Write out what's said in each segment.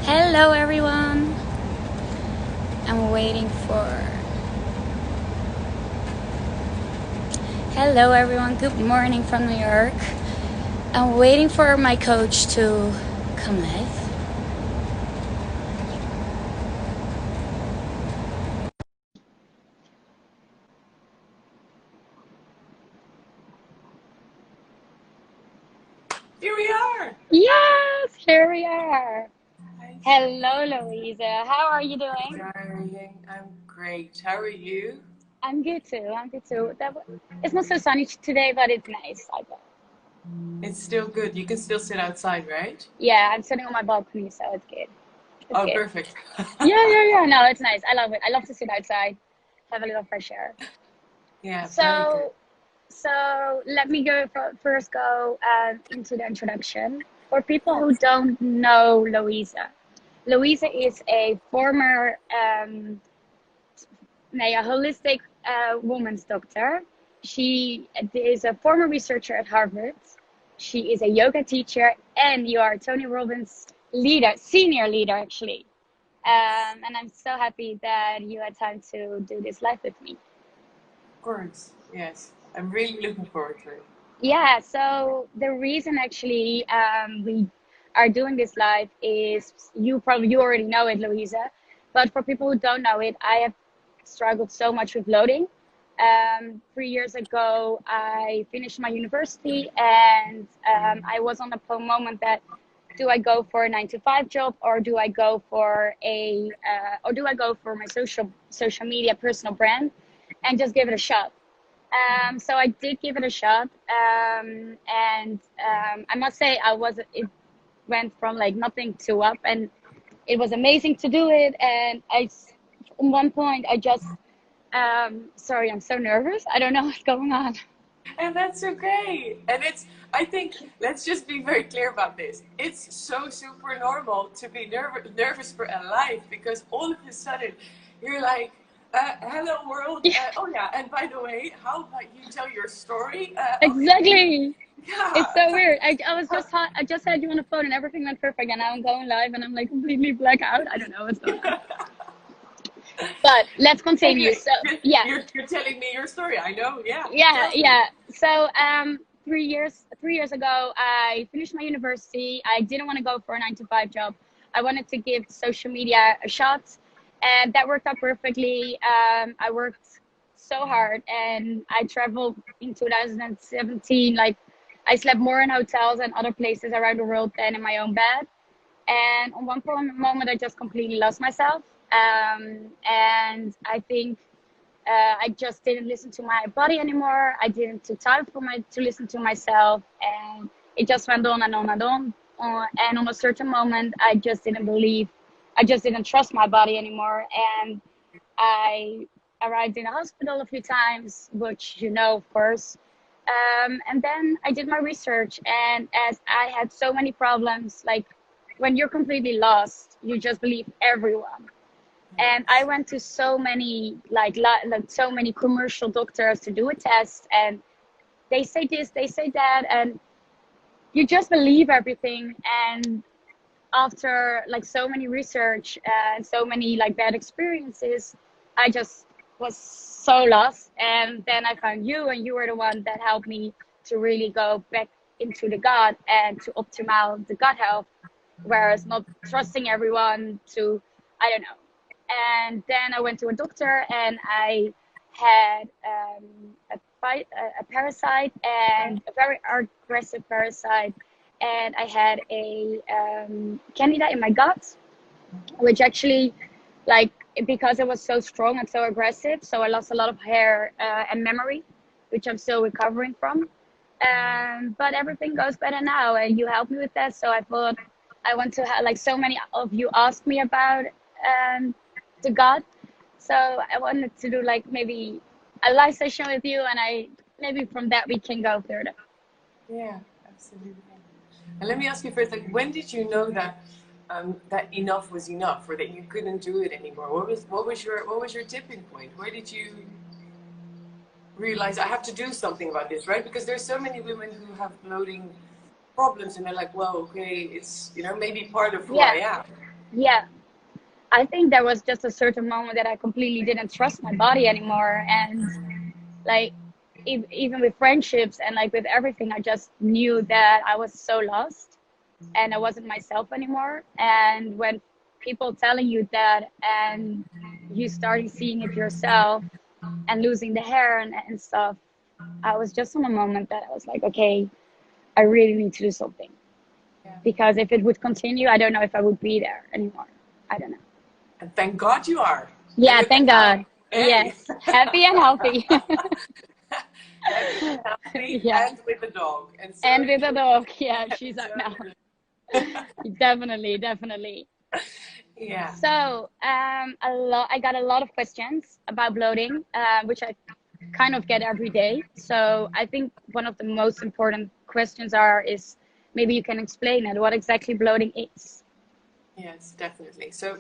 Hello everyone. I'm waiting for Hello everyone. Good morning from New York. I'm waiting for my coach to come live. Here we are. Yes, here we are. Hi. Hello Louisa. How are you doing? Darling, I'm great. How are you? I'm good too. It's not so sunny today, but it's nice. I bet. It's still good. You can still sit outside, right? Yeah, I'm sitting on my balcony, so it's good. It's Oh, good. perfect. Yeah. No, it's nice. I love it. I love to sit outside, have a little fresh air. Yeah, very good. So let me first go into the introduction. For people who don't know Louisa, Louisa is a former a holistic woman's doctor. She is a former researcher at Harvard. She is a yoga teacher, and you are Tony Robbins' leader, senior leader actually. And I'm so happy that you had time to do this live with me. Of course. Yes. I'm really looking forward to it. Yeah, so the reason actually we are doing this live is you already know it, Louisa, but for people who don't know it, I have struggled so much with bloating. 3 years ago, I finished my university, and I was on a moment that do I go for a 9 to 5 job, or do I go for my social media personal brand and just give it a shot. So I did give it a shot, and I must say it went from like nothing to up, and it was amazing to do it. And at one point, I just, sorry, I'm so nervous. I don't know what's going on. And that's okay. I think, let's just be very clear about this. It's so super normal to be nervous for a life because all of a sudden you're like, hello world. Yeah, Oh yeah, and by the way, how about you tell your story? Okay. exactly. It's Yeah. so weird. I just had you on the phone, and everything went perfect, and now I'm going live, and I'm like completely black out. I don't know what's going on. But let's continue. Anyway, So yeah, you're telling me your story. I know. Yeah. yeah, Tell me. yeah. So 3 years ago, I finished my university. I didn't want to go for a 9 to 5 job. I wanted to give social media a shot, and that worked out perfectly. I worked so hard, and I traveled in 2017. Like, I slept more in hotels and other places around the world than in my own bed. And on one moment, I just completely lost myself. And I think I just didn't listen to my body anymore. I didn't take time to listen to myself, and it just went on and on and on. And on a certain moment, I just didn't trust my body anymore, and I arrived in the hospital a few times, which you know, of course. And then I did my research, and as I had so many problems, like when you're completely lost, you just believe everyone. And I went to so many like so many commercial doctors to do a test, and they say this, they say that, and you just believe everything. And after like so many research and so many like bad experiences, I just was so lost. And then I found you, and you were the one that helped me to really go back into the gut and to optimize the gut health, whereas not trusting everyone to, I don't know. And then I went to a doctor, and I had a parasite, and a very aggressive parasite, and I had a candida in my gut, which actually, like, because it was so strong and so aggressive, so I lost a lot of hair and memory, which I'm still recovering from. But everything goes better now, and you helped me with that. So I thought I want to have, like, so many of you asked me about the gut, so I wanted to do like maybe a live session with you, and I maybe from that we can go further. Yeah, absolutely. And let me ask you first, like, when did you know that that enough was enough, or that you couldn't do it anymore? What was your tipping point? Where did you realize I have to do something about this, right? Because there's so many women who have bloating problems, and they're like, well, okay, it's maybe part of who I Yeah. am. Yeah. I think there was just a certain moment that I completely didn't trust my body anymore. And like, even with friendships and like with everything, I just knew that I was so lost and I wasn't myself anymore. And when people telling you that and you starting seeing it yourself and losing the hair and stuff, I was just on a moment that I was like, okay, I really need to do something. Yeah. Because if it would continue, I don't know if I would be there anymore. I don't know. And thank God you are. Yeah, Look thank at now. God. Hey. Yes, happy and healthy. Happy and healthy, Yeah, and with the dog. And so and with the enjoy. dog. Yeah, she's So out now. enjoy. Definitely, definitely. Yeah. So, I got a lot of questions about bloating, which I kind of get every day. So I think one of the most important questions is maybe you can explain it, what exactly bloating is. Yes, definitely. So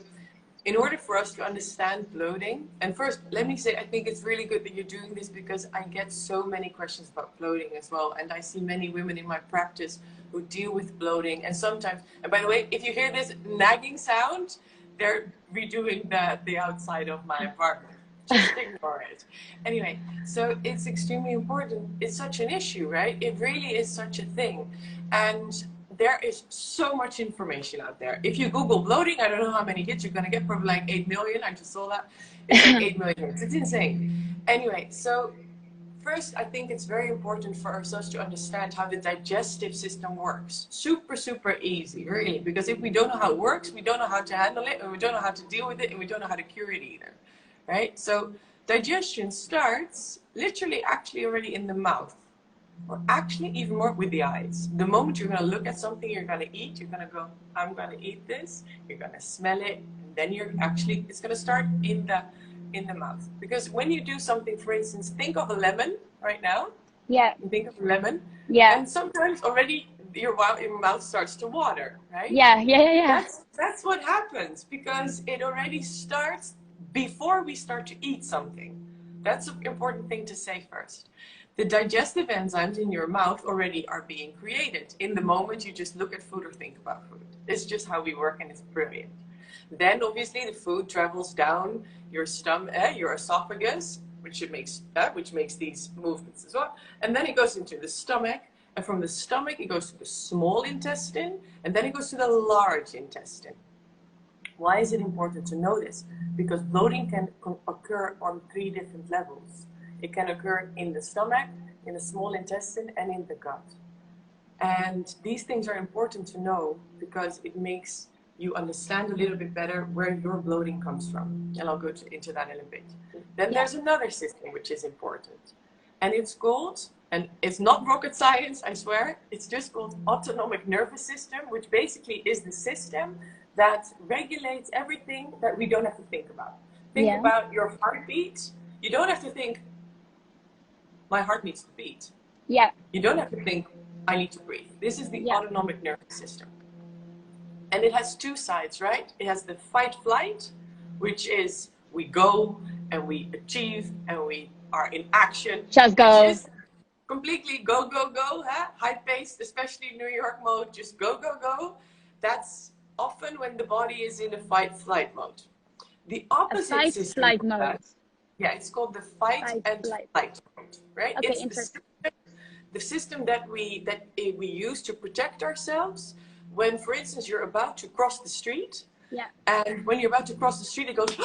in order for us to understand bloating, and first let me say I think it's really good that you're doing this because I get so many questions about bloating as well, and I see many women in my practice who deal with bloating, and sometimes, and by the way, if you hear this nagging sound, they're redoing the outside of my apartment. Just ignore it. Anyway, so it's extremely important. It's such an issue, right? It really is such a thing. And there is so much information out there. If you Google bloating, I don't know how many hits you're going to get, probably like 8 million. I just saw that. It's like 8 million hits. It's insane. Anyway, so first, I think it's very important for ourselves to understand how the digestive system works. Super, super easy, really. Because if we don't know how it works, we don't know how to handle it, and we don't know how to deal with it, and we don't know how to cure it either. Right? So digestion starts literally actually already in the mouth. Or actually even more with the eyes. The moment you're going to look at something you're going to eat, you're going to go, I'm going to eat this. You're going to smell it. And then it's going to start in the mouth. Because when you do something, for instance, think of a lemon right now. Yeah. Think of a lemon. Yeah. And sometimes already your mouth starts to water, right? Yeah. Yeah. Yeah. Yeah. That's what happens because it already starts before we start to eat something. That's an important thing to say first. The digestive enzymes in your mouth already are being created in the moment you just look at food or think about food. It's just how we work, and it's brilliant. Then obviously the food travels down your stomach, your esophagus, which makes these movements as well. And then it goes into the stomach, and from the stomach it goes to the small intestine, and then it goes to the large intestine. Why is it important to know this? Because bloating can occur on 3 different levels. It can occur in the stomach, in the small intestine, and in the gut. And these things are important to know because it makes you understand a little bit better where your bloating comes from. And I'll go into that in a bit. Then there's another system which is important. And it's called, and it's not rocket science, I swear, it's just called autonomic nervous system, which basically is the system that regulates everything that we don't have to think about. Think about your heartbeat. You don't have to think, my heart needs to beat. Yeah. You don't have to think, I need to breathe. This is the autonomic nervous system. And it has 2 sides, right? It has the fight-flight, which is we go and we achieve and we are in action. Just go. Which is completely go, go, go, huh? High-paced, especially New York mode, just go, go, go. That's often when the body is in a fight-flight mode. The opposite system Fight-flight mode. Yeah, it's called the fight and flight mode, right? Okay, it's interesting. the system that we use to protect ourselves when, for instance, you're about to cross the street. Yeah. And when you're about to cross the street, it goes,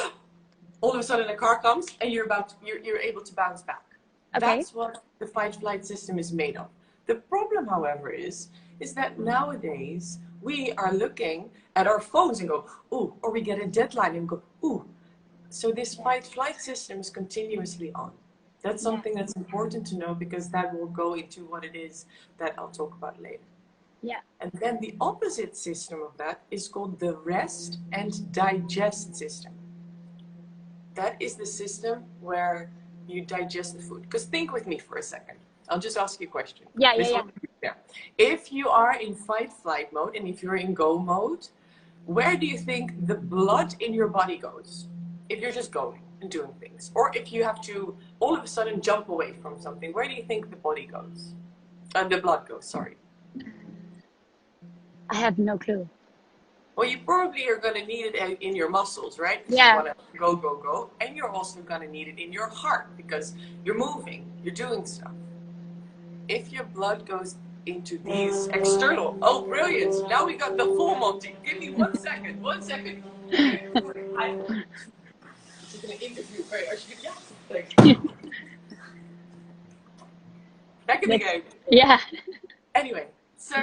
all of a sudden a car comes and you're able to bounce back. Okay. That's what the fight-flight system is made of. The problem, however, is that nowadays we are looking at our phones and go, ooh, or we get a deadline and go, ooh. So this fight-flight system is continuously on. That's something that's important to know because that will go into what it is that I'll talk about later. Yeah. And then the opposite system of that is called the rest and digest system. That is the system where you digest the food. Because think with me for a second. I'll just ask you a question. Yeah. If you are in fight-flight mode and if you're in go mode, where do you think the blood in your body goes? If you're just going and doing things, or if you have to all of a sudden jump away from something, where do you think the body goes? The blood goes, sorry. I have no clue. Well, you probably are going to need it in your muscles, right? Because Yeah. you want to go, go, go. And you're also going to need it in your heart because you're moving, you're doing stuff. If your blood goes into these external, oh, brilliant. Now we got the full Monty. Give me 1 second, 1 second. Okay. I'm taking an interview. Right, yeah, thanks. Back in the game. Yeah. Anyway, so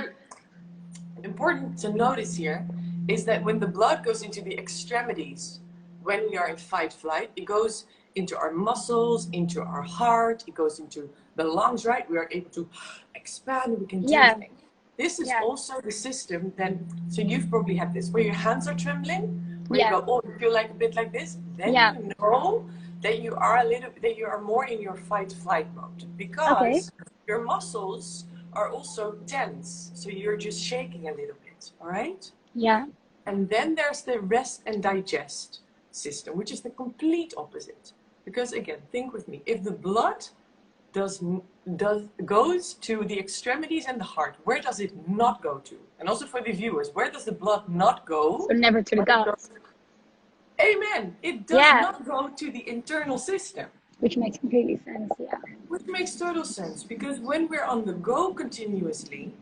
important to notice here is that when the blood goes into the extremities, when we are in fight flight, it goes into our muscles, into our heart, it goes into the lungs, right? We are able to expand, we can do things. This is also the system then, so you've probably had this, where your hands are trembling, where you go, oh, you feel like a bit like this, then you know that you are that you are more in your fight flight mode, because your muscles are also tense, so you're just shaking a little bit, all right? Yeah. And then there's the rest and digest system, which is the complete opposite. Because again, think with me, if the blood goes to the extremities and the heart, where does it not go to? And also for the viewers, where does the blood not go? So never to the gut. Amen. It does not go to the internal system. Which makes completely sense, yeah. Which makes total sense, because when we're on the go continuously,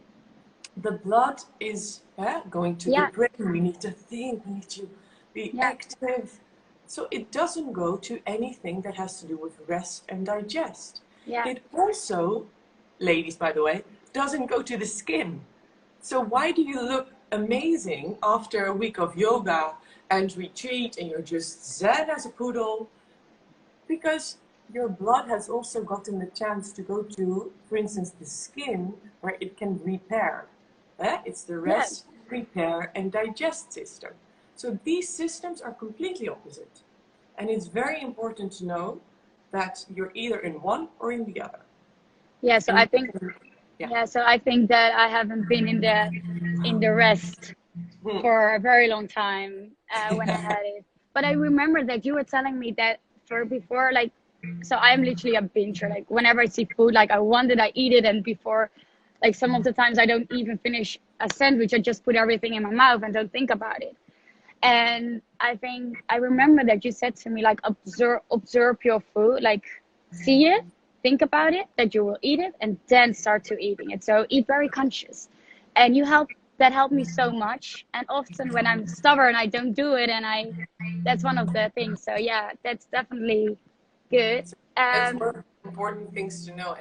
the blood is going to the brain. We need to think, we need to be active. So it doesn't go to anything that has to do with rest and digest. Yeah. It also, ladies, by the way, doesn't go to the skin. So why do you look amazing after a week of yoga and retreat and you're just zen as a poodle? Because your blood has also gotten the chance to go to, for instance, the skin, where it can repair. It's the rest, repair, and digest system. So these systems are completely opposite. And it's very important to know that you're either in one or in the other. Yeah, so I think so I think that I haven't been in the rest for a very long time when I had it. But I remember that you were telling me that before, like, so I'm literally a binger. Like, whenever I see food, like, I want it, I eat it, and before, like, some of the times I don't even finish a sandwich. I just put everything in my mouth and don't think about it. And I think I remember that you said to me, like, observe your food, like, see it, think about it, that you will eat it, and then start to eating it. So eat very conscious. And that helped me so much. And often when I'm stubborn, I don't do it, and that's one of the things. So yeah, that's definitely good. That's one of the important things to know.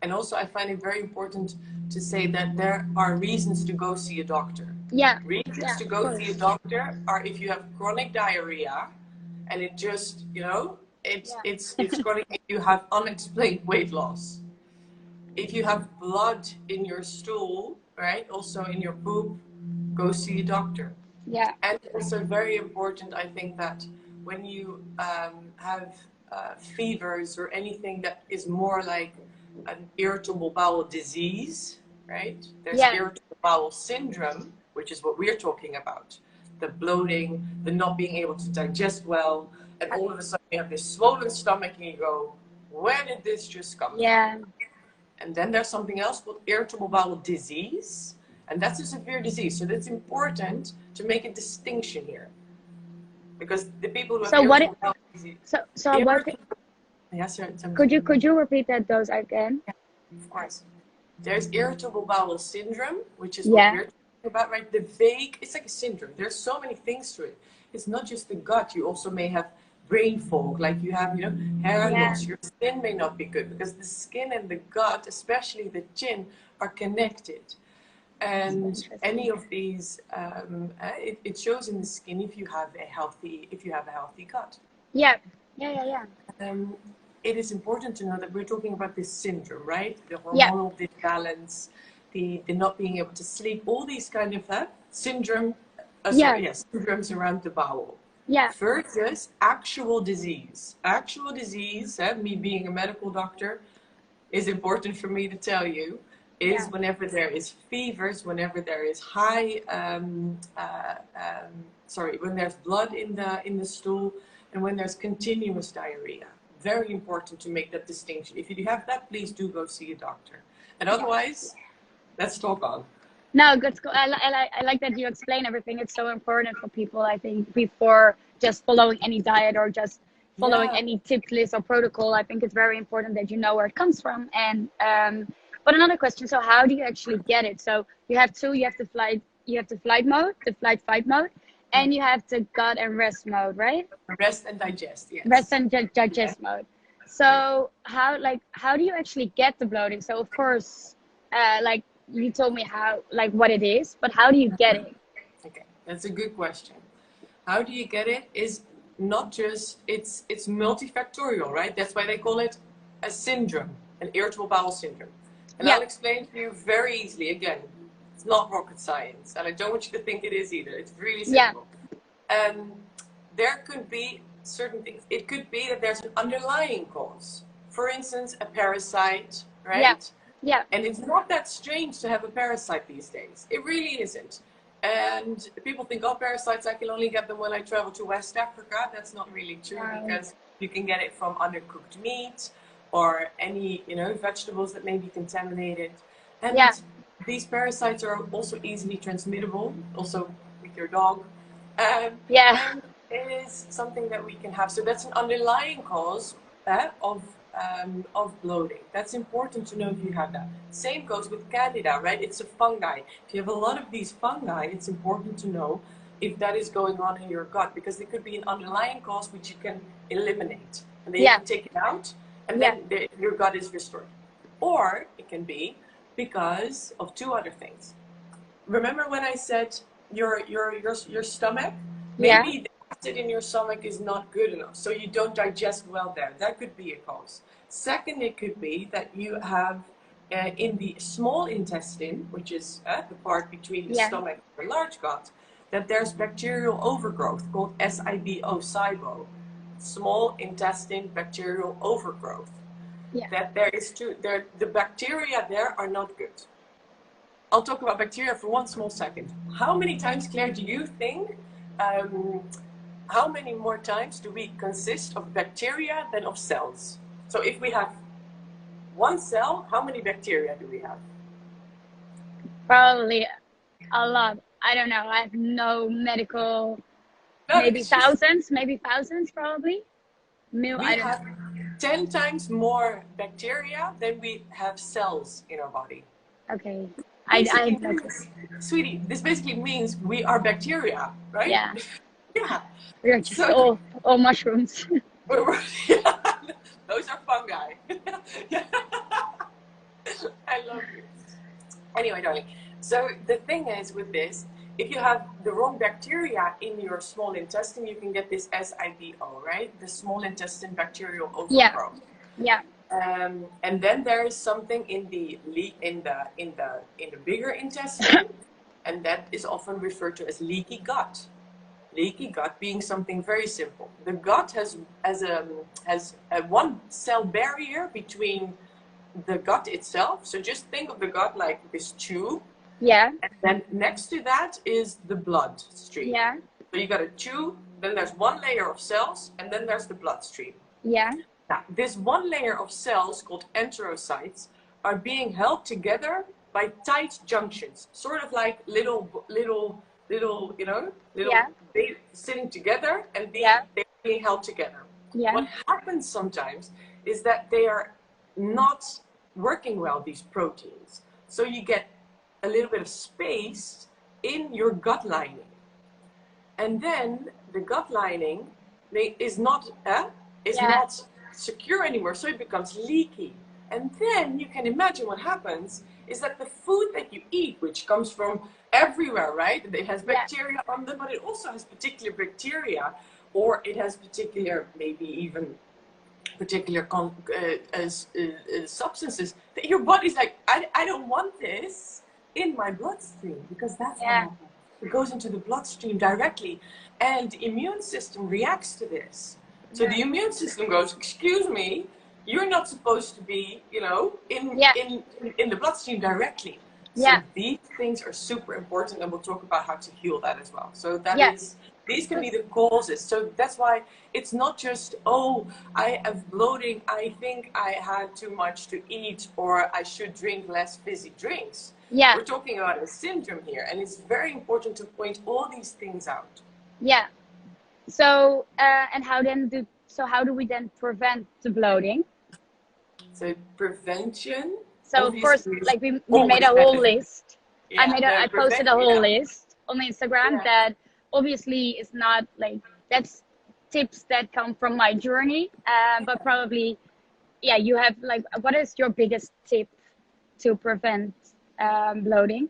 And also I find it very important to say that there are reasons to go see a doctor. Yeah. Reasons to go see a doctor are if you have chronic diarrhea and it just, you know, it's chronic, if you have unexplained weight loss. If you have blood in your stool, right, also in your poop, go see a doctor. Yeah. And also very important, I think, that when you have fevers or anything that is more like an irritable bowel disease, right? There's irritable bowel syndrome, which is what we're talking about. The bloating, the not being able to digest well, and all of a sudden you have this swollen stomach and you go, where did this just come from? And then there's something else called irritable bowel disease, and that's a severe disease. So that's important to make a distinction here. Because the people who have irritable bowel disease... Could you repeat those again? Yeah, of course. There's irritable bowel syndrome, which is what we're talking about, right? The vague, it's like a syndrome. There's so many things to it. It's not just the gut. You also may have brain fog, like you have, you know, hair loss. Your skin may not be good because the skin and the gut, especially the chin, are connected. And any of these, it shows in the skin if you have a healthy gut. It is important to know that we're talking about this syndrome, right? The hormonal disbalance, the not being able to sleep, all these kind of syndromes around the bowel. Versus actual disease. Actual disease, me being a medical doctor, is important for me to tell you, is whenever there is fevers, whenever there is when there's blood in the stool, and when there's continuous diarrhea. Very important to make that distinction. If you have that, please do go see a doctor. And otherwise, let's talk on. No, good. I like that you explain everything. It's so important for people, I think, before just following any diet or just following Yeah. any tip list or protocol. I think it's very important that you know where it comes from. And but another question: so how do you actually get it? So you have two. You have the flight mode, the flight fight mode, Yeah. and you have the gut and rest mode, right? Rest and digest, Rest yes. and digest mode. Right. So how do you actually get the bloating? So of course, like you told me how like what it is, but how do you get it? Okay, that's a good question. How do you get it? Is not just it's multifactorial, right? That's why they call it a syndrome, an irritable bowel syndrome. And Yeah, I'll explain to you very easily. Again, it's not rocket science, and I don't want you to think it is either. It's really yeah, simple. Um, there could be certain things. It could be that there's an underlying cause. For instance, a parasite, yeah, right? yeah, And it's not that strange to have a parasite these days. It really isn't. And people think, oh, parasites, I can only get them when I travel to West Africa. That's not really true because you can get it from undercooked meat or any, vegetables that may be contaminated. yeah, And these parasites are also easily transmittable, also with your dog. Um, yeah, and it is something that we can have. So that's an underlying cause of bloating. That's important to know if you have that. Same goes with Candida, right? It's a fungi. If you have a lot of these fungi, it's important to know if that is going on in your gut because there could be an underlying cause which you can eliminate. And then you yeah, can take it out and yeah, then your gut is restored. Or it can be because of two other things. Remember when I said your stomach? yeah, Maybe the acid in your stomach is not good enough, so you don't digest well there. That could be a cause. Second, it could be that you have in the small intestine, which is the part between the yeah, stomach and the large gut, that there's bacterial overgrowth called SIBO, small intestine bacterial overgrowth. yeah. That the bacteria there are not good. I'll talk about bacteria for one small second. How many times, Claire, do you think, how many more times do we consist of bacteria than of cells? So if we have one cell, how many bacteria do we have? Probably a lot. I don't know. I have no medical. No, it's just, Maybe thousands, probably. we I don't have know. 10 times more bacteria than we have cells in our body. Okay, I Basically have no clue. means, sweetie, this basically means we are bacteria, right? Yeah, Yeah. we're just So all mushrooms. yeah, those are fungi. Yeah. I love you. Anyway, darling. So the thing is with this, if you have the wrong bacteria in your small intestine, you can get this SIBO, right? The small intestine bacterial Yeah, overgrowth. yeah, And then there is something in the bigger intestine, and that is often referred to as leaky gut. Leaky gut being something very simple. The gut has a one cell barrier between the gut itself. So just think of the gut like this tube, yeah, and then next to that is the bloodstream. yeah, So you got a tube, then there's one layer of cells, and then there's the bloodstream. yeah, Now, this one layer of cells called enterocytes are being held together by tight junctions, sort of like little, yeah, they sitting together and yeah, they're being held together. yeah, What happens sometimes is that they are not working well, these proteins. So you get a little bit of space in your gut lining. And then the gut lining is not yeah, secure anymore, so it becomes leaky. And then you can imagine what happens is that the food that you eat, which comes from everywhere, right? It has yeah, bacteria on them, but it also has particular bacteria, or it has particular, maybe even particular substances that your body's like, I don't want this in my bloodstream, because that's what yeah, happens. It goes into the bloodstream directly, and the immune system reacts to this. So the immune system goes, excuse me, you're not supposed to be, yeah, in the bloodstream directly. So yeah, these things are super important, and we'll talk about how to heal that as well. So yeah, these can be the causes. So that's why it's not just, oh, I have bloating, I think I had too much to eat, or I should drink less fizzy drinks. Yeah. We're talking about a symptom here, and it's very important to point all these things out. Yeah. So, and how do we then prevent the bloating? So prevention. So of course, like we made a Always whole better. list. Yeah, I posted a whole yeah. list on Instagram Yeah. that obviously is not like, that's tips that come from my journey, but probably, yeah, you have like, what is your biggest tip to prevent bloating?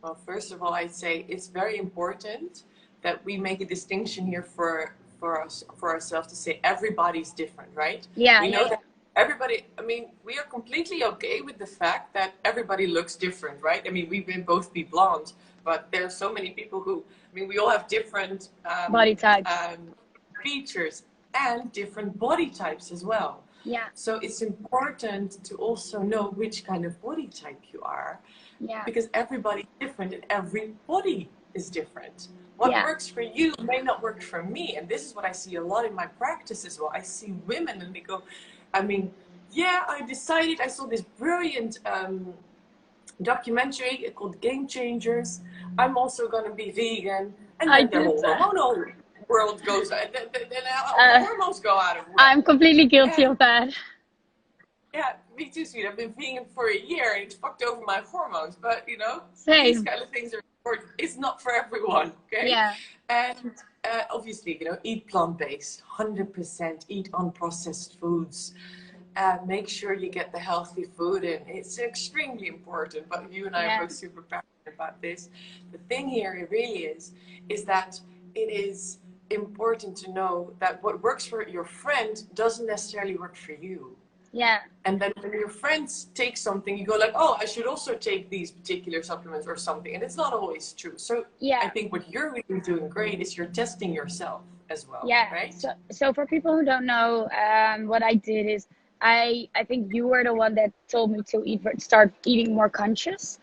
Well, first of all, I'd say it's very important that we make a distinction here for ourselves to say everybody's different, right? Yeah, We know yeah, that everybody. I mean, we are completely okay with the fact that everybody looks different, right? I mean, we may both be blonde, but there are so many people who. I mean, we all have different body types. features and different body types as well. Yeah, So it's important to also know which kind of body type you are. yeah, Because everybody's different and every body is different. What yeah, works for you may not work for me. And this is what I see a lot in my practice as well. I see women and they go, I mean, yeah, I saw this brilliant documentary called Game Changers. I'm also going to be vegan. And I then the did. whole hormonal world goes, then hormones go out of whack. I'm completely guilty of that. Yeah, me too, sweet. I've been vegan for a year and it's fucked over my hormones. But, you know, Same. these kind of things are important. It's not for everyone, okay? Yeah. And obviously, you know, eat plant-based, 100%. Eat unprocessed foods. Make sure you get the healthy food in. It's extremely important. But you and I are both super passionate about this. The thing here, it really is that it is important to know that what works for your friend doesn't necessarily work for you. Yeah. And then when your friends take something, you go like, oh, I should also take these particular supplements or something. And it's not always true. So yeah. I think what you're really doing great is you're testing yourself as well. Yeah. Right? So for people who don't know, what I did is I think you were the one that told me to start eating more conscious.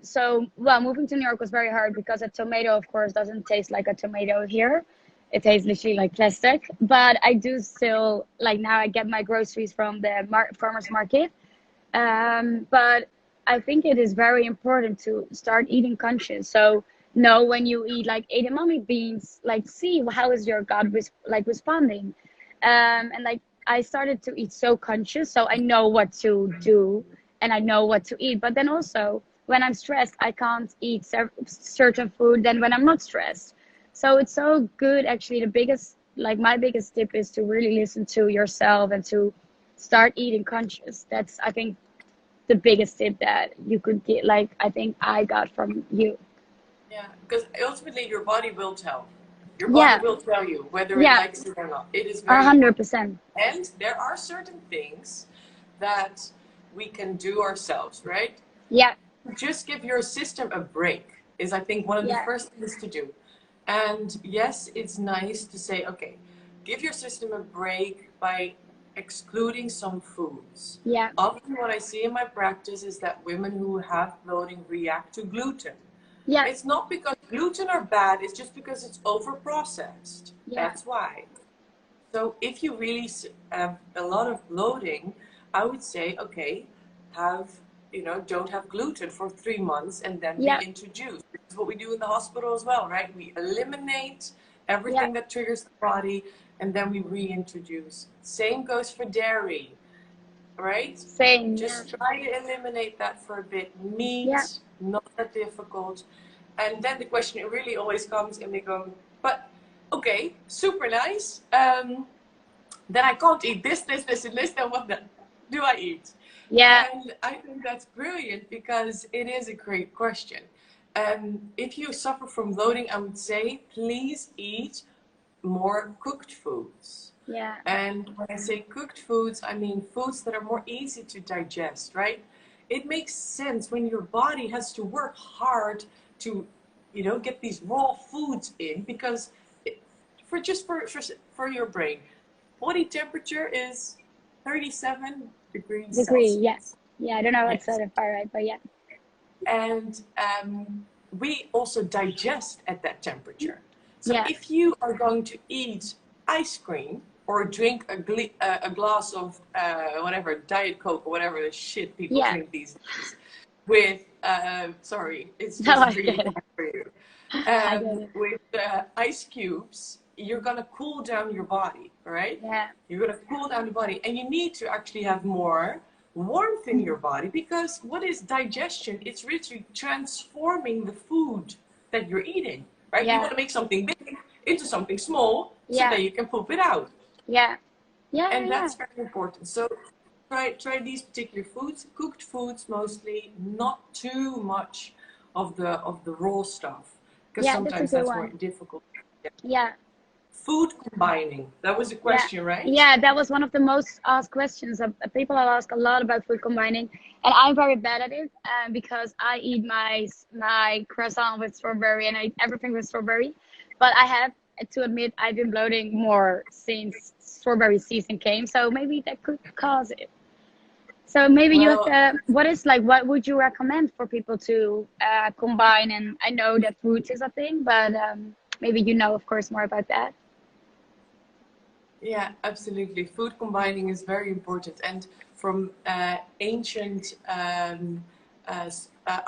So, well, moving to New York was very hard because a tomato, of course, doesn't taste like a tomato here. It tastes literally like plastic. But I do still, like, now I get my groceries from the farmer's market. But I think it is very important to start eating conscious. So know when you eat like edamame beans, like see how is your gut responding. And like I started to eat so conscious, so I know what to do and I know what to eat. But then also when I'm stressed, I can't eat certain food than when I'm not stressed. So it's so good. Actually, my biggest tip is to really listen to yourself and to start eating conscious. That's, I think, the biggest tip that you could get, like, I think I got from you. Yeah, because ultimately your body will tell. Your body will tell you whether it likes it or not. It is very 100%. And there are certain things that we can do ourselves, right? Yeah. Just give your system a break is, I think, one of the first things to do. And yes, it's nice to say, okay, give your system a break by excluding some foods. Yeah. Often what I see in my practice is that women who have bloating react to gluten. Yeah. It's not because gluten are bad, it's just because it's over-processed. Yeah. That's why. So if you really have a lot of bloating, I would say, okay, don't have gluten for 3 months and then reintroduce. This is what we do in the hospital as well, right? We eliminate everything that triggers the body and then we reintroduce. Same goes for dairy, right? Same. Just try to eliminate that for a bit. Meat, not that difficult. And then the question really always comes and we go, but okay, super nice. Then I can't eat this, and this, then what do I eat? Yeah. And I think that's brilliant because it is a great question. If you suffer from bloating, I would say please eat more cooked foods. Yeah. And when I say cooked foods, I mean foods that are more easy to digest, right? It makes sense when your body has to work hard to, get these raw foods in because for your brain, body temperature is 37 degrees Celsius. Yes. Yeah, I don't know what's the Fahrenheit, but yeah. And we also digest at that temperature. So if you are going to eat ice cream or drink a glass of whatever, Diet Coke or whatever the shit people drink these days, with sorry, it's No, just I really get it. hard for you. I get it. With ice cubes, you're gonna cool down your body, right? Yeah. You're gonna cool down the body, and you need to actually have more warmth in your body, because what is digestion? It's literally transforming the food that you're eating, right? You Yeah. want to make something big into something small so Yeah. that you can poop it out. Yeah. Yeah. And Yeah. that's very important. So try these particular foods, cooked foods mostly, not too much of the raw stuff, because Yeah, that's a sometimes good that's more one. difficult. Yeah. Food combining, that was a Yeah, question, right? yeah, that was one of the most asked questions. People have asked a lot about food combining, and I'm very bad at it because I eat my croissant with strawberry and I eat everything with strawberry. But I have to admit I've been bloating more since strawberry season came, so maybe that could cause it. So maybe you Well, have what would you recommend for people to combine? And I know that fruits is a thing, but maybe you know, of course, more about that. yeah, absolutely. Food combining is very important. And from ancient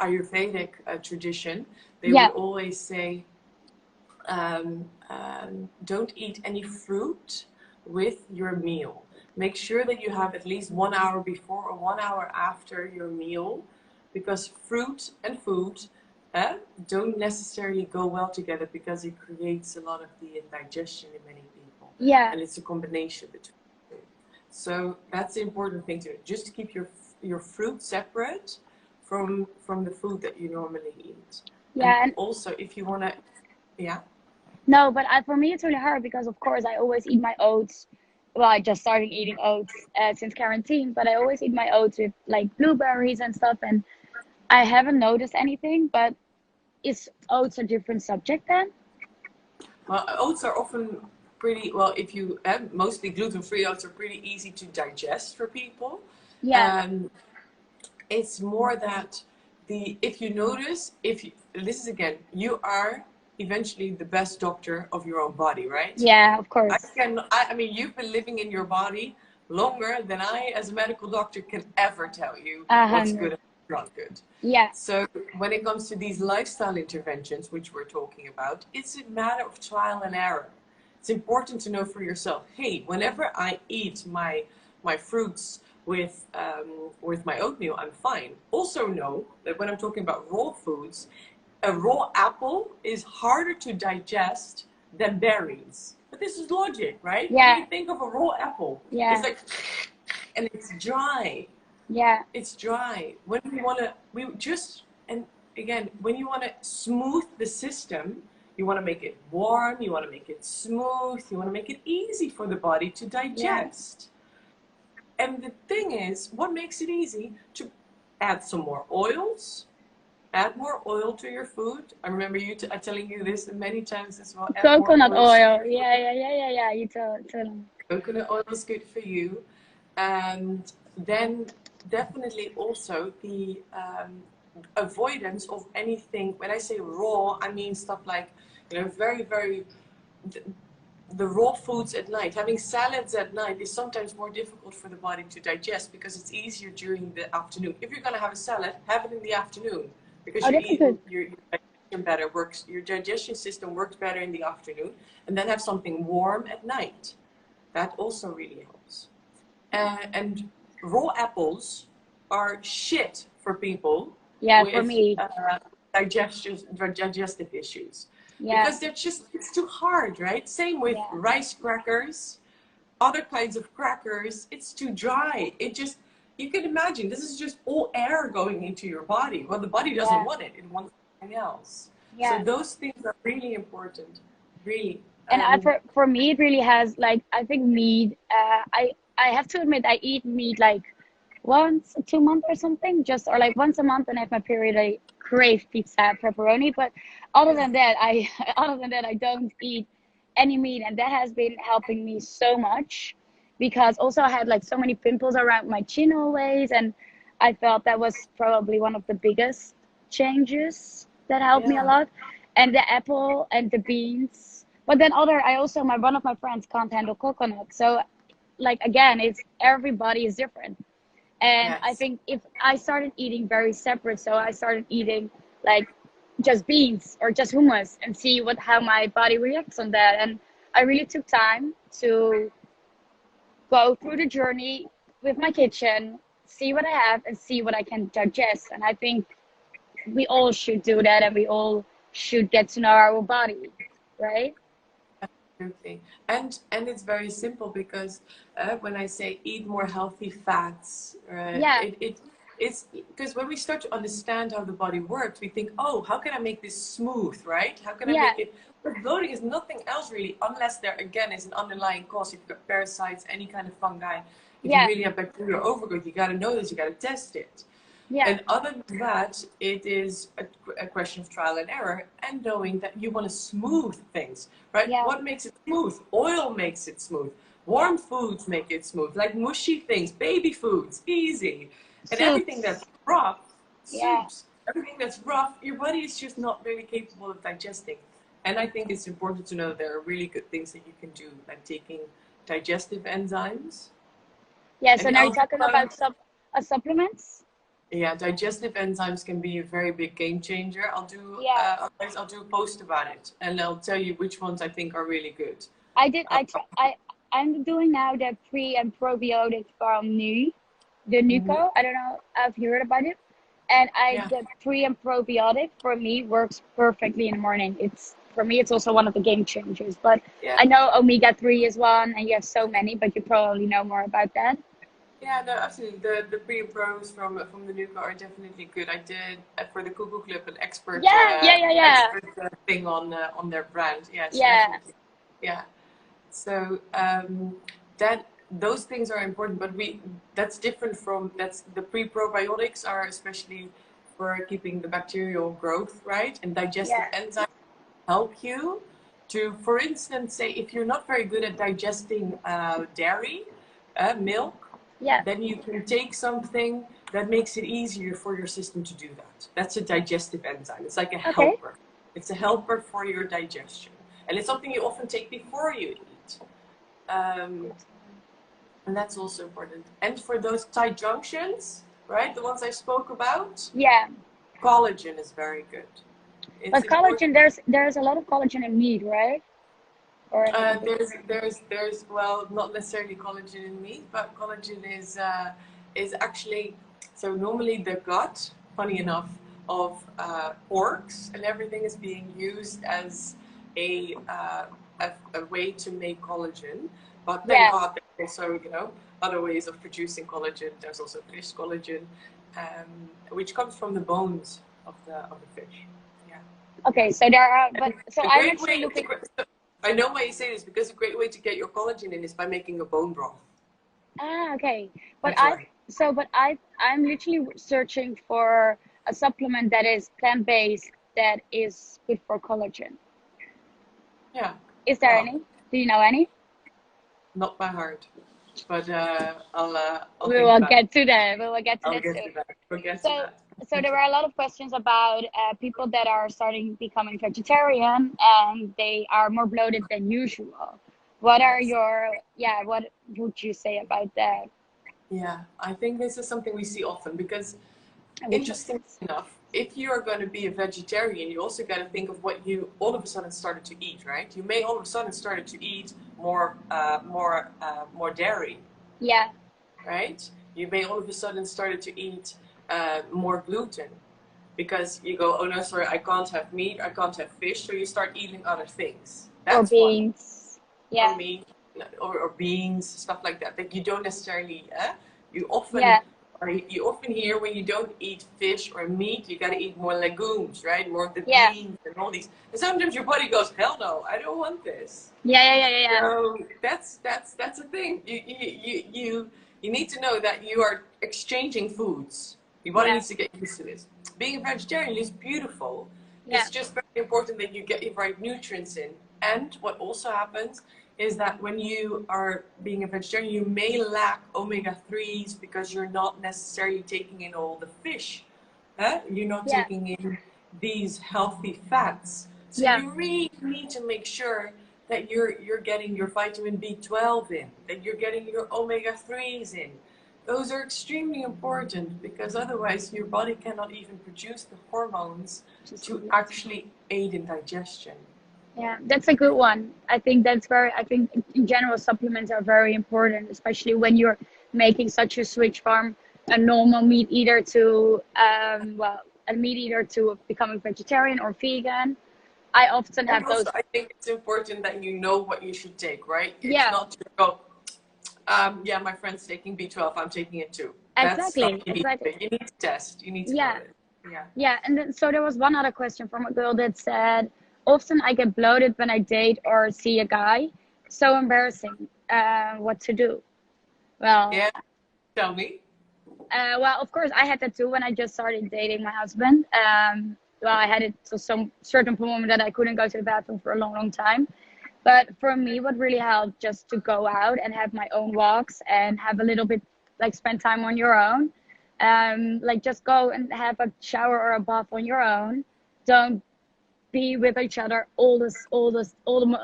Ayurvedic tradition, they would Yeah, always say, don't eat any fruit with your meal. Make sure that you have at least 1 hour before or 1 hour after your meal, because fruit and food don't necessarily go well together, because it creates a lot of the indigestion in many people. yeah, And it's a combination between the two. So that's the important thing to do. Just keep your fruit separate from the food that you normally eat. And yeah. And also, if you want to, yeah. no, but for me it's really hard because of course I always eat my oats. Well, I just started eating oats since quarantine, but I always eat my oats with like blueberries and stuff, and I haven't noticed anything. But is oats a different subject then? Well, oats are often pretty, well, if you have mostly gluten-free oats, are pretty easy to digest for people. Yeah, Um, it's more that if you notice, this is again, you are eventually the best doctor of your own body, right? yeah, of course. I mean, you've been living in your body longer than I, as a medical doctor, can ever tell you A what's hundred. good and not good. Yeah, So when it comes to these lifestyle interventions, which we're talking about, it's a matter of trial and error. It's important to know for yourself, hey, whenever I eat my fruits with my oatmeal, I'm fine. Also know that when I'm talking about raw foods, a raw apple is harder to digest than berries. But this is logic, right? When yeah, you think of a raw apple, yeah, it's like, and it's dry. yeah, It's dry. When we want to, and again, when you want to smooth the system, you want to make it warm, you want to make it smooth, you want to make it easy for the body to yeah. digest. And the thing is, what makes it easy? To add some more oils, add more oil to your food. I remember you telling you this many times as well. Add more Coconut oils to oil. your Yeah, food. yeah, yeah, yeah, yeah. You tell them. Coconut oil is good for you. And then definitely also the avoidance of anything. When I say raw, I mean stuff like, very, very, the raw foods at night. Having salads at night is sometimes more difficult for the body to digest, because it's easier during the afternoon. If you're going to have a salad, have it in the afternoon, because Oh, that's a good. your digestion better works. Your digestion system works better in the afternoon, and then have something warm at night. That also really helps. And raw apples are shit for people Yeah, for with me. digestive issues, Yeah, because it's too hard, right? Same with yeah, rice crackers, other kinds of crackers. It's too dry. You can imagine, this is just all air going into your body. Well, the body doesn't yeah, want it. It wants something else. So yeah. those things are really important. Really. And for me, it really has like I think meat. I have to admit I eat meat like once 2 months or something, just or like once a month. And I have my period, I crave pizza pepperoni. But other than that, I other than that I don't eat any meat, and that has been helping me so much because also I had like so many pimples around my chin always, and I felt that was probably one of the biggest changes that helped me a Yeah. lot. And the apple and the beans, but then I also, one of my friends can't handle coconut. So like, again, it's everybody is different. And I Yes. think if I started eating very separate, so I started eating like just beans or just hummus and see how my body reacts on that. And I really took time to go through the journey with my kitchen, see what I have and see what I can digest. And I think we all should do that, and we all should get to know our body, right? Absolutely. And it's very simple because when I say eat more healthy fats, Yeah, it's because when we start to understand how the body works, we think, oh, how can I make this smooth, right? How can I yeah, make it? But bloating is nothing else really, unless there again is an underlying cause. If you've got parasites, any kind of fungi, if you yeah, really have bacteria overgrowth, you got to know this, you got to test it. yeah, And other than that, it is a question of trial and error and knowing that you want to smooth things, right? yeah. What makes it smooth? Oil makes it smooth. Warm foods make it smooth, like mushy things, baby foods, easy. And everything that's Soups. rough, Yeah. soups, everything that's rough, your body is just not really capable of digesting. And I think it's important to know there are really good things that you can do, like taking digestive enzymes. Yeah, so And now you're I'll talking about supplements? yeah, digestive enzymes can be a very big game changer. Yeah. Otherwise I'll do a post about it, and I'll tell you which ones I think are really good. I did. Uh, I'm doing now the pre and probiotic from the mhm. Nuco. I don't know if you heard about it. And Yeah, the pre and probiotic for me works perfectly in the morning. It's for me, it's also one of the game changers. But yeah, I know omega-3 is one, and you have so many, but you probably know more about that. yeah. No, absolutely. The pre and pros from the Nuka are definitely good. I did for the Cuckoo Club an Yeah, yeah, yeah, yeah, expert thing on their brand. Yes, yeah, definitely. Yeah. So that those things are important, but that's different from that's the pre-probiotics are especially for keeping the bacterial growth right, and digestive yeah, enzymes help you to, for instance, say if you're not very good at digesting dairy, milk, yeah. then you can take something that makes it easier for your system to do that. That's a digestive enzyme. It's like a Okay. helper. It's a helper for your digestion, and it's something you often take before you eat. Um, and that's also important. And for those tight junctions, right, the ones I spoke about, Yeah. collagen is very good. It's But important. collagen, there's a lot of collagen in meat, right? Or in other meat. There's well, not necessarily collagen in meat, but collagen is actually, so normally the gut, funny enough, of porks and everything is being used as a, uh, a way to make collagen. But thank Yeah. God there's also, other ways of producing collagen. There's also fish collagen, which comes from the bones of the fish. Yeah. Okay, so there are, but so A I'm great actually way. looking. I know why you say this because a great way to get your collagen in is by making a bone broth. Ah, okay. But That's why. I'm literally searching for a supplement that is plant-based that is good for collagen. Yeah. Is there Well, any? Do you know any? not by heart, but I'll We think will about it. get to that. We will get to I'll that get soon. to that. We'll get to So, that. so there were a lot of questions about people that are starting becoming vegetarian and they are more bloated than usual. What are Yes. your, yeah, what would you say about that? Yeah, I think this is something we see often because, Which makes interestingly sense. enough, if you are going to be a vegetarian, you also got to think of what you all of a sudden started to eat, right? You may all of a sudden started to eat more dairy, Yeah, right? You may all of a sudden started to eat more gluten because you go, oh no, sorry, I can't have meat, I can't have fish, so you start eating other things. or That's one. beans. Or Yeah, meat, or beans, stuff like that. That you don't necessarily. You often yeah, you often hear when you don't eat fish or meat, you got to eat more legumes, right? More of the yeah, beans and all these. And sometimes your body goes, hell no, I don't want this. yeah, yeah, yeah, yeah, yeah. So that's a thing. You need to know that you are exchanging foods. Your body Yeah, needs to get used to this. Being a vegetarian is beautiful. yeah, It's just very important that you get your right nutrients in. And what also happens is that when you are being a vegetarian, you may lack omega-3s because you're not necessarily taking in all the fish. You're not yeah, taking in these healthy fats. So yeah, you really need to make sure that you're getting your vitamin B12 in, that you're getting your omega-3s in. those are extremely important, because otherwise your body cannot even produce the hormones to actually aid in digestion. Yeah, that's a good one. I think that's very, I think in general, supplements are very important, especially when you're making such a switch from a normal meat eater to, well, a meat eater to becoming vegetarian or vegan. I often And have those. also, I think it's important that you know what you should take, right? It's Yeah, not to go, yeah, my friend's taking B12, I'm taking it too. That's not, exactly, exactly. you need to test, you need to know Yeah, it. Yeah. yeah. And then, so there was one other question from a girl that said, often I get bloated when I date or see a guy. So embarrassing. What to do? Well, Yeah, tell me. well, of course, I had that too when I just started dating my husband. Well, I had it to some certain moment that I couldn't go to the bathroom for a long, long time. But for me, what really helped just to go out and have my own walks and have a little bit, like, spend time on your own. Like, just go and have a shower or a bath on your own. Don't be with each other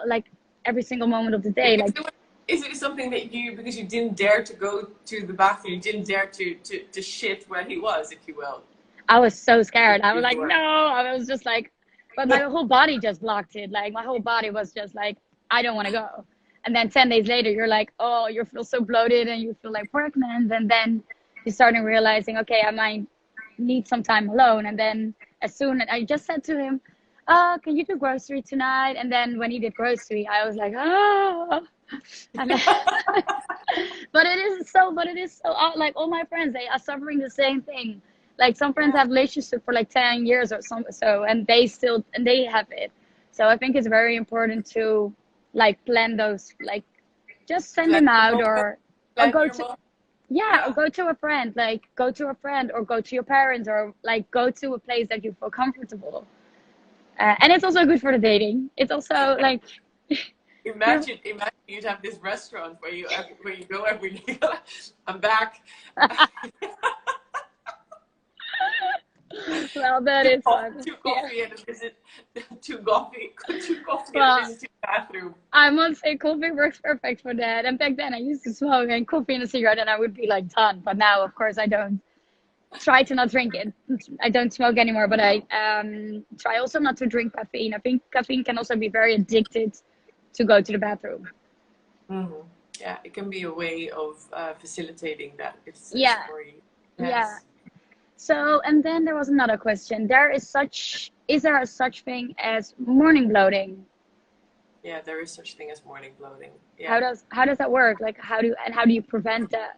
like every single moment of the day. Because Like, is it something that you, because you didn't dare to go to the bathroom, you didn't dare to shit where he was, if you will? I was so scared. I was like, no. I was just like, but my whole body just blocked it. Like, my whole body was just like, I don't want to go. And then 10 days later, you're like, oh, you feel so bloated and you feel like pregnant. And then you're starting realizing, okay, I might need some time alone. And then as soon as I just said to him, oh, can you do grocery tonight? And then when he did grocery, I was like, oh. And then, but it is so like all my friends, they are suffering the same thing. Like, some friends Yeah. have relationships for like 10 years or so, and they have it. So I think it's very important to, like, plan those, like, just send Plan them your out, moment. or Plan go your to, moment. yeah, or Yeah. go to a friend, like go to a friend or go to your parents, or like go to a place that you feel comfortable. And it's also good for the dating. It's also like, you're Imagine you'd have this restaurant where you go every day. I'm back. well, that two, is fun. two Yeah. coffee and a visit. Two coffee and a Well, visit to the bathroom. I must say coffee works perfect for that. And back then I used to smoke, and coffee and a cigarette and I would be like done. But now, of course, I don't try to not drink it. I don't smoke anymore, but I try also not to drink caffeine. I think caffeine can also be very addicted to go to the bathroom. Mm-hmm. Yeah, it can be a way of facilitating that. It's Yeah, for you. yeah. Yes. So, and then there was another question. Is there a such thing as morning bloating? Yeah, there is such thing as morning bloating. How Yeah. does that work? Like, how do you prevent that?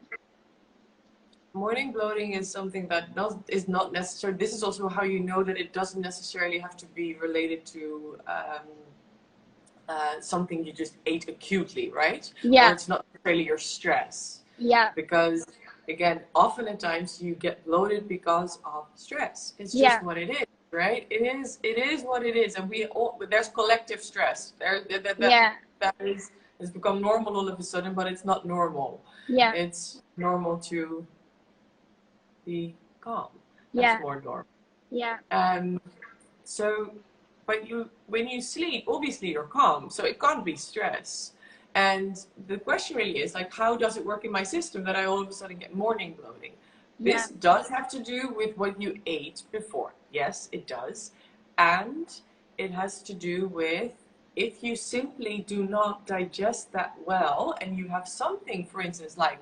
Morning bloating is something that is not necessary. This is also how you know that it doesn't necessarily have to be related to something you just ate acutely, right? Or Yeah, it's not necessarily your stress. yeah, Because, again, often at times you get bloated because of stress. It's yeah, just what it is, right? It is what it is. And there's collective stress. yeah, That has become normal all of a sudden, but it's not normal. yeah, It's normal to be calm. That's yeah, more normal. yeah, So, but when you sleep, obviously you're calm, so it can't be stress. And the question really is, like, how does it work in my system that I all of a sudden get morning bloating? yeah, This does have to do with what you ate before. Yes, it does. And it has to do with if you simply do not digest that well, and you have something, for instance, like,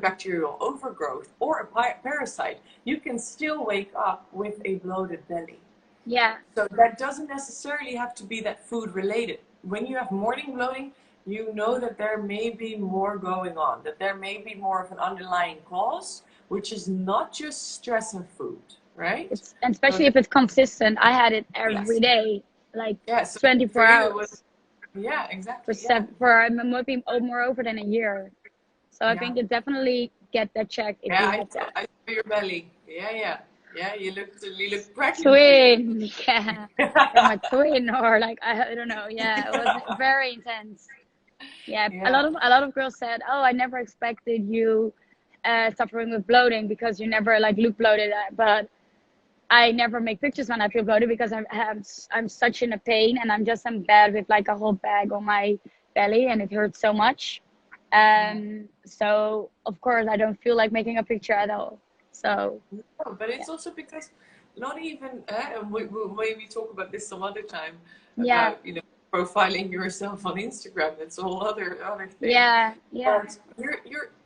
bacterial overgrowth or a parasite, you can still wake up with a bloated belly. yeah, So that doesn't necessarily have to be that food related. When you have morning bloating, you know that there may be more going on, that there may be more of an underlying cause, which is not just stress and food, right? it's, and So especially if it's consistent. I had it every yes, day, like yeah. So for 24 you, it was, hours yeah, for exactly, yeah, seven for maybe more over than a year. So I yeah, think it definitely get that checked if yeah. you I have saw, that. I saw your belly. Yeah, yeah, yeah. You look pregnant for you. Twin, yeah, from a twin, or like, I don't know. Yeah, it was very intense. Yeah, Yeah. a lot of girls said, "Oh, I never expected you suffering with bloating because you never like look bloated." But I never make pictures when I feel bloated because I'm such in a pain, and I'm just in bed with like a whole bag on my belly and it hurts so much. So of course I don't feel like making a picture at all. So No, but it's also because not even, and we'll maybe talk about this some other time yeah, about, you know, profiling yourself on Instagram. That's a whole other thing. yeah, yeah, But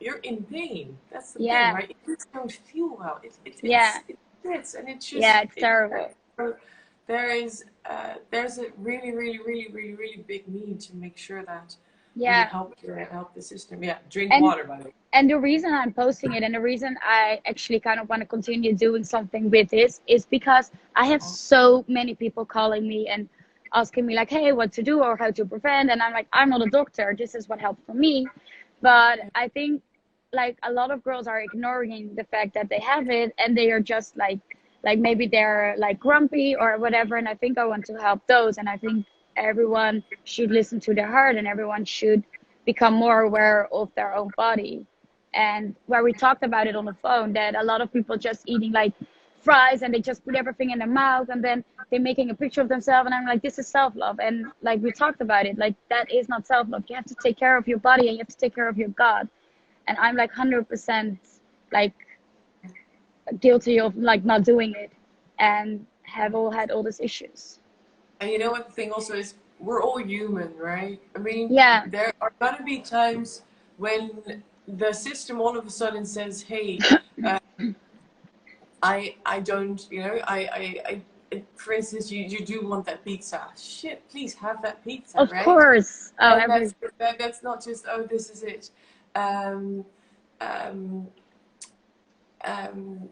you're in pain. That's the thing, yeah, right? You just don't feel well. yeah, It hurts, and it's yeah. just It's terrible. so there's a really big need to make sure that we Yeah. help the system. Yeah, drink And water, by the way. and the reason I'm posting it and the reason I actually kind of want to continue doing something with this is because I have so many people calling me and asking me like, hey, what to do or how to prevent. And I'm like, I'm not a doctor. This is what helped for me. But I think like a lot of girls are ignoring the fact that they have it and they are just like maybe they're like grumpy or whatever. And I think I want to help those. And I think everyone should listen to their heart and everyone should become more aware of their own body. And where we talked about it on the phone, that a lot of people just eating like fries and they just put everything in their mouth and then they're making a picture of themselves. And I'm like, this is self-love. And like we talked about it, like that is not self-love. You have to take care of your body and you have to take care of your gut. And I'm like 100% like guilty of like not doing it and have all had all these issues. And you know what the thing also is, we're all human, right? I mean, Yeah. there are gonna be times when the system all of a sudden says, "Hey, uh, I don't, you know, for instance, you do want that pizza. Shit, please have that pizza, Of right?" course. Oh, And every that's not just, oh, this is it. Um, um, um,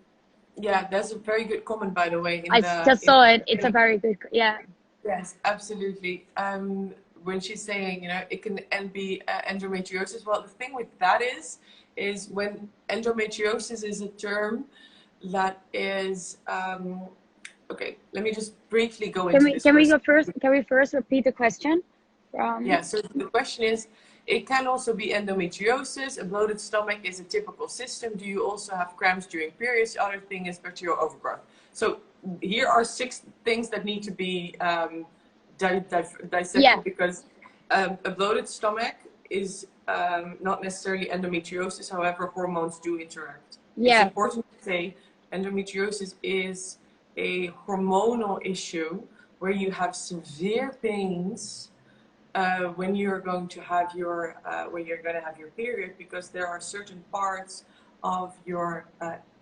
yeah, there's a very good comment, by the way, I in the just saw it. It's a very good, yeah. yes, absolutely. When she's saying, you know, it can be endometriosis. Well, the thing with that is when endometriosis is a term that is, okay, let me just briefly go Can into we this can we first. go first? Can we first repeat the question? Yeah, so the question is, it can also be endometriosis. A bloated stomach is a typical system. Do you also have cramps during periods? The other thing is bacterial overgrowth. So here are 6 things that need to be dissected Yeah, because a bloated stomach is not necessarily endometriosis. However, hormones do interact. It's yeah, important to say endometriosis is a hormonal issue where you have severe pains when you're going to have your period, because there are certain parts of your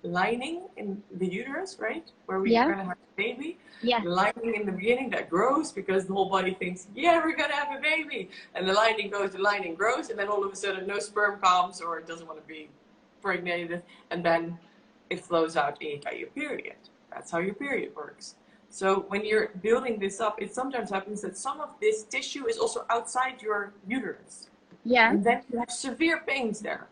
lining in the uterus, right, where we're yeah, going to have a baby. yeah, The lining in the beginning that grows because the whole body thinks, yeah, we're going to have a baby, and the lining goes, the lining grows, and then all of a sudden no sperm comes or it doesn't want to be pregnated, and then it flows out and you get your period. That's how your period works. So when you're building this up, it sometimes happens that some of this tissue is also outside your uterus. yeah. And then you have severe pains there.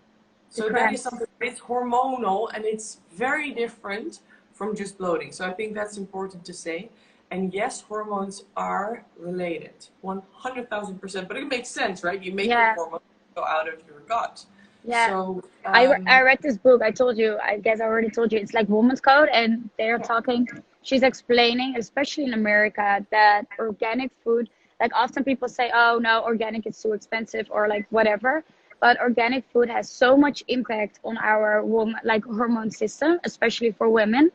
The So that is cramps. something that's hormonal and it's very different from just bloating. So I think that's important to say. And yes, hormones are related, 100,000%. But it makes sense, right? You make your Yeah, hormones go out of your gut. yeah. So I read this book. I told you. I guess I already told you. It's like Woman's Code, and they're yeah, talking. She's explaining, especially in America, that organic food. Like often people say, "Oh no, organic is too expensive," or like whatever. But organic food has so much impact on our woman, like hormone system, especially for women.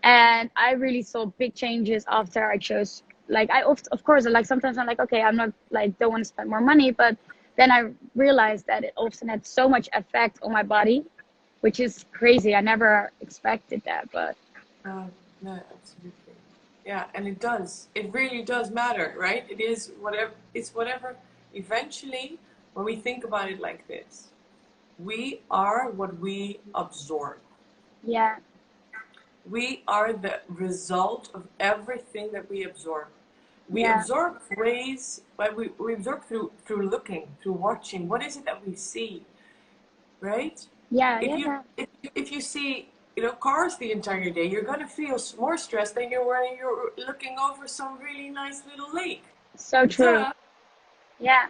And I really saw big changes after I chose, like I of course like sometimes I'm like, okay, I'm not like don't want to spend more money, but then I realized that it often had so much effect on my body, which is crazy. I never expected that. But no, absolutely. Yeah, and it does. It really does matter, right? It is whatever. It's whatever. Eventually, when we think about it like this, we are what we absorb. yeah, We are the result of everything that we absorb. We yeah, absorb ways, but we absorb through looking, through watching. What is it that we see, right? yeah, If yeah, you yeah. if you see, you know, cars the entire day, you're gonna feel more stressed than you're when you're looking over some really nice little lake. So true. Duh. Yeah,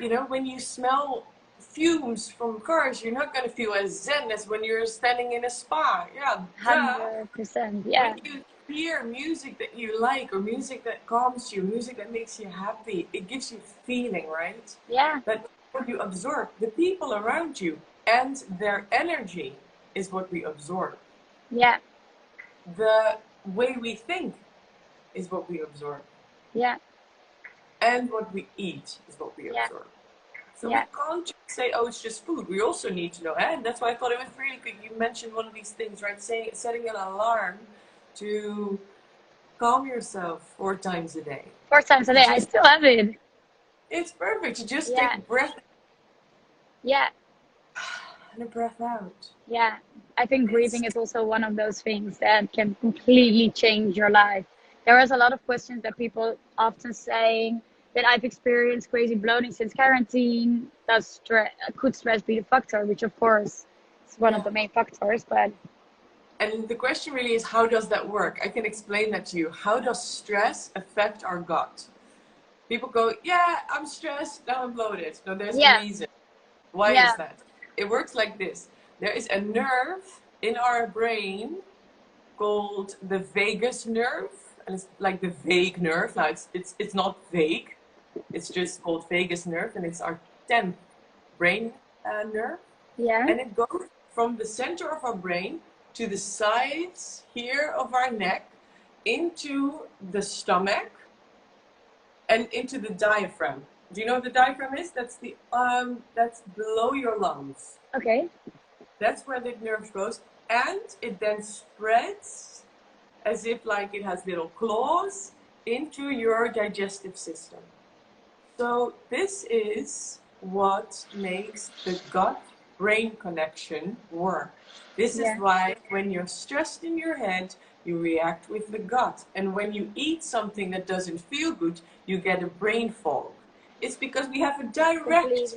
You know, when you smell fumes from cars, you're not gonna feel as zen as when you're standing in a spa. Yeah, duh. 100%. When Yeah, you hear music that you like or music that calms you, music that makes you happy, it gives you feeling, right? yeah, But what you absorb. The people around you and their energy is what we absorb. Yeah. The way we think is what we absorb. Yeah. And what we eat is what we Yeah. absorb. So Yeah. we can't just say, oh, it's just food. We also need to know. And that's why I thought it was really good. You mentioned one of these things, right? Setting an alarm to calm yourself 4 times a day. 4 times a day. I still have it. It's perfect to just Yeah. take a breath Yeah. and a breath out. Yeah. I think breathing is also one of those things that can completely change your life. There is a lot of questions that people often saying that I've experienced crazy bloating since quarantine. Could stress be the factor? Which of course is one of the main factors, but. And the question really is, how does that work? I can explain that to you. How does stress affect our gut? People go, yeah, I'm stressed, now I'm bloated. No, there's a reason. Why is that? It works like this. There is a nerve in our brain called the vagus nerve. And it's like the vague nerve. Now, it's not vague. It's just called vagus nerve. And it's our 10th brain nerve. Yeah. And it goes from the center of our brain to the sides here of our neck, into the stomach, and into the diaphragm. Do you know what the diaphragm is? That's the that's below your lungs. Okay. That's where the nerve goes, and it then spreads as if like it has little claws into your digestive system. So this is what makes the gut-brain connection work. This is why when you're stressed in your head, you react with the gut. And when you eat something that doesn't feel good, you get a brain fog. It's because we have a direct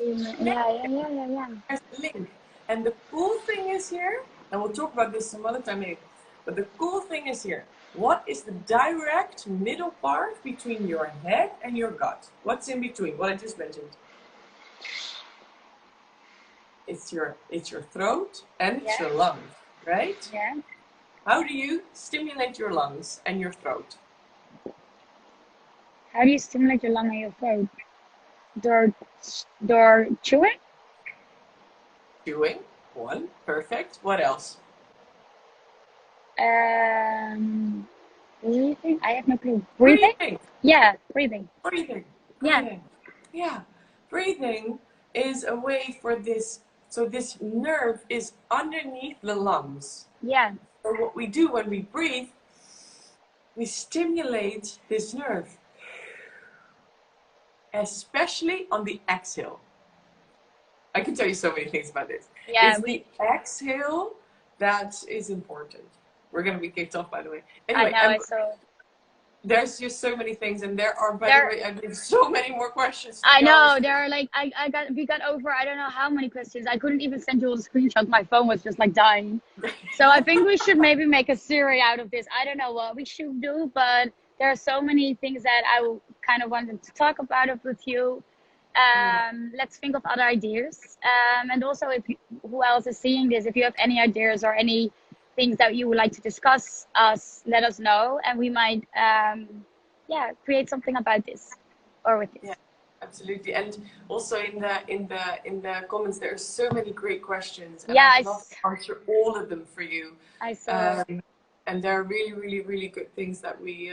link. And the cool thing is here, and we'll talk about this some other time maybe, but the cool thing is here, what is the direct middle part between your head and your gut? What's in between? What I just mentioned. It's your throat and it's your lungs, right? Yeah. How do you stimulate your lungs and your throat? How do you stimulate your lung and your throat? Door chewing? Chewing. 1. Perfect. What else? Breathing? I have no clue. Breathing? Yeah, breathing. Breathing. Yeah. Yeah. Breathing is a way for this. So this nerve is underneath the lungs. Yeah. So what we do when we breathe, we stimulate this nerve. Especially on the exhale. I can tell you so many things about this. Yeah, it's the exhale that is important. We're going to be kicked off, by the way. Anyway, I know, I saw. There's just so many things, and there are, by the way, I have so many more questions. I know, there are like, we got over, I don't know how many questions. I couldn't even send you all the screenshots. My phone was just like dying. So I think we should maybe make a series out of this. I don't know what we should do, but there are so many things that I kind of wanted to talk about it with you. Let's think of other ideas. And also, who else is seeing this, if you have any ideas or any things that you would like to discuss let us know, and we might create something about this or with this. Yeah, absolutely. And also in the comments there are so many great questions, and I'd love to answer all of them for you. I saw. And there are really, really, really good things that we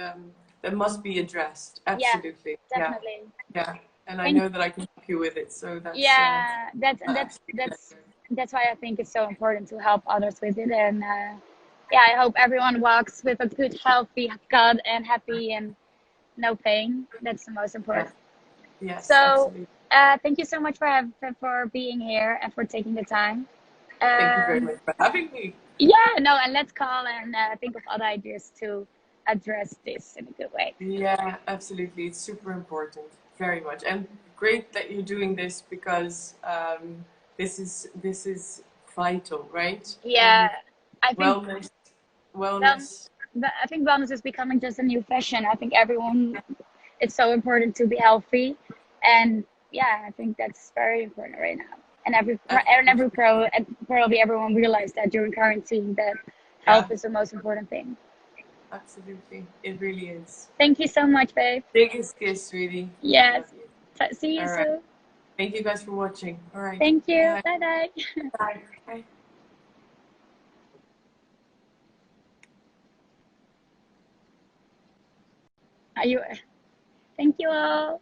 that must be addressed. Absolutely. Yeah, definitely. Yeah. And I know that I can help you with it. So that's that's why I think it's so important to help others with it. And I hope everyone walks with a good, healthy gut and happy and no pain. That's the most important. Yes. So thank you so much for being here and for taking the time. Thank you very much for having me. And let's call and think of other ideas to address this in a good way. Yeah, absolutely. It's super important. Very much. And great that you're doing this, because this is vital, right? Yeah, I think wellness. I think wellness is becoming just a new fashion. I think it's so important to be healthy, and I think that's very important right now. And probably everyone realized that during quarantine that health is the most important thing. Absolutely, it really is. Thank you so much, babe. Biggest kiss, sweetie. Yes. See you soon. Thank you guys for watching. All right. Thank you. Bye. Bye-bye. Bye. Bye. Are you? Thank you all.